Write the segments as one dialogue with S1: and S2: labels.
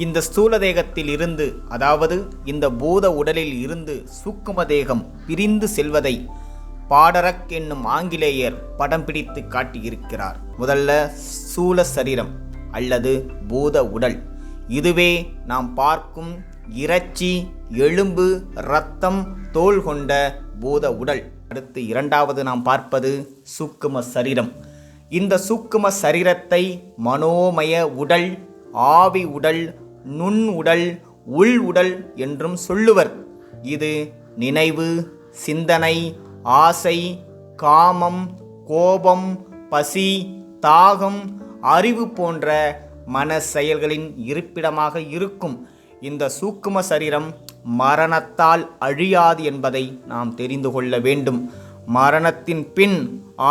S1: இந்த ஸ்தூல தேகத்தில் இருந்து, அதாவது இந்த பூத உடலில் இருந்து சூக்கும தேகம் பிரிந்து செல்வதை பாடரக் என்னும் ஆங்கிலேயர் படம் பிடித்து காட்டியிருக்கிறார். முதல்ல ஸ்தூல சரீரம் அல்லது பூத உடல், இதுவே நாம் பார்க்கும் இறைச்சி, எலும்பு, இரத்தம், தோல் கொண்ட பூத உடல். அடுத்து இரண்டாவது நாம் பார்ப்பது சூக்கும சரீரம். இந்த சூக்கும சரீரத்தை மனோமய உடல், ஆவி உடல், நுண் உடல், உள் உடல் என்றும் சொல்லுவர். இது நினைவு, சிந்தனை, ஆசை, காமம், கோபம், பசி, தாகம், அறிவு போன்ற மன செயல்களின் இருப்பிடமாக இருக்கும். இந்த சூக்கும சரீரம் மரணத்தால் அழியாது என்பதை நாம் தெரிந்து கொள்ள வேண்டும். மரணத்தின் பின்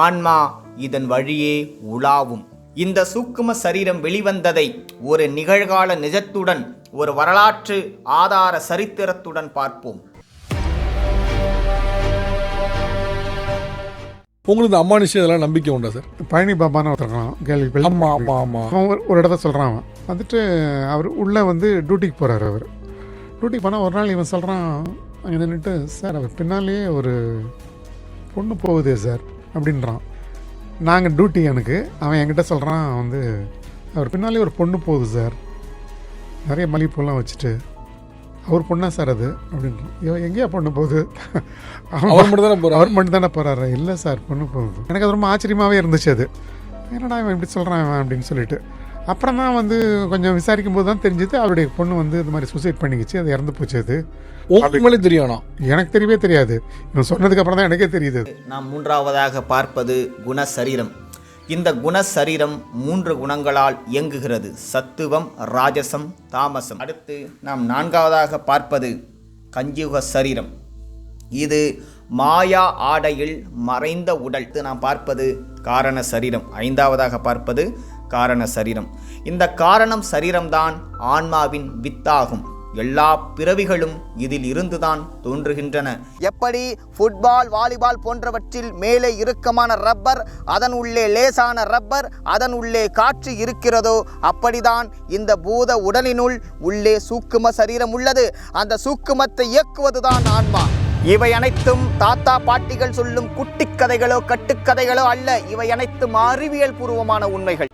S1: ஆன்மா இதன் வழியே உலாவும். இந்த சூக்கும சரீரம் வெளிவந்ததை ஒரு நிகழ்கால நிஜத்துடன், ஒரு வரலாற்று ஆதார சரித்திரத்துடன் பார்ப்போம்.
S2: உங்களுக்கு இந்த அமானுஷம் இதெல்லாம் நம்பிக்கை உண்டா சார்?
S3: பழனி பாபான்னு ஒருத்தருக்கலாம் கேள்வி.
S2: ஆமாம்.
S3: அவன் ஒரு இடத்த சொல்கிறான். அவன் வந்துட்டு அவர் உள்ளே டியூட்டிக்கு போகிறார். அவர் டியூட்டிக்கு போனால் ஒரு நாள் இவன் சொல்கிறான், அங்கே நின்றுட்டு, சார் அவர் பின்னாலேயே ஒரு பொண்ணு போகுதே சார் அப்படின்றான். நாங்கள் டியூட்டி எனக்கு, அவன் என்கிட்ட சொல்கிறான் அவர் பின்னாலே ஒரு பொண்ணு போகுது சார், நிறைய மல்லிகைப்பூலாம் வச்சுட்டு. அவர் பொண்ணா சார் அது அப்படின்றான். இவன் எங்கேயா பொண்ணு போகுது?
S2: அவர்
S3: மட்டும் தானே போகிறாரு. இல்லை சார் பொண்ணு போகுது. எனக்கு அது ரொம்ப ஆச்சரியமாகவே இருந்துச்சு. அது என்னடா இவன் இப்படி சொல்கிறான் இவன் அப்படின்னு சொல்லிட்டு. அப்புறம் தான் கொஞ்சம் விசாரிக்கும் போது தான் தெரிஞ்சது அவருடைய பொண்ணு இது மாதிரி சூசைட் பண்ணிக்கிச்சு, அது இறந்து போச்சு. அது
S2: உங்களுக்கு தெரியும்?
S3: எனக்கு தெரியவே தெரியாது. இவன் சொன்னதுக்கு அப்புறம் தான் எனக்கே தெரியுது.
S1: நாம் மூன்றாவதாக பார்ப்பது குணசரீரம். இந்த குணசரீரம் 3 குணங்களால் இயங்குகிறது: சத்துவம், ராஜசம், தாமசம். அடுத்து நாம் நான்காவதாக பார்ப்பது கஞ்சுக சரீரம். இது மாயா ஆடையில் மறைந்த உடல். நாம் பார்ப்பது காரண சரீரம். ஐந்தாவதாக பார்ப்பது காரண சரீரம். இந்த காரணம் சரீரம்தான் ஆன்மாவின் வித்தாகும். எல்லா பிறவிகளும் இதில் இருந்துதான் தோன்றுகின்றன. எப்படி ஃபுட்பால், வாலிபால் போன்றவற்றில் மேலே இறுக்கமான ரப்பர், அதன் உள்ளே லேசான ரப்பர், அதன் உள்ளே காற்று இருக்கிறதோ, அப்படிதான் இந்த பூத உடலினுள் உள்ளே சூக்கும சரீரம் உள்ளது. அந்த சூக்குமத்தை இயக்குவதுதான் ஆன்மா. இவை அனைத்தும் தாத்தா பாட்டிகள் சொல்லும் குட்டி கதைகளோ கட்டுக்கதைகளோ அல்ல. இவை அனைத்தும் அறிவியல் பூர்வமான உண்மைகள்.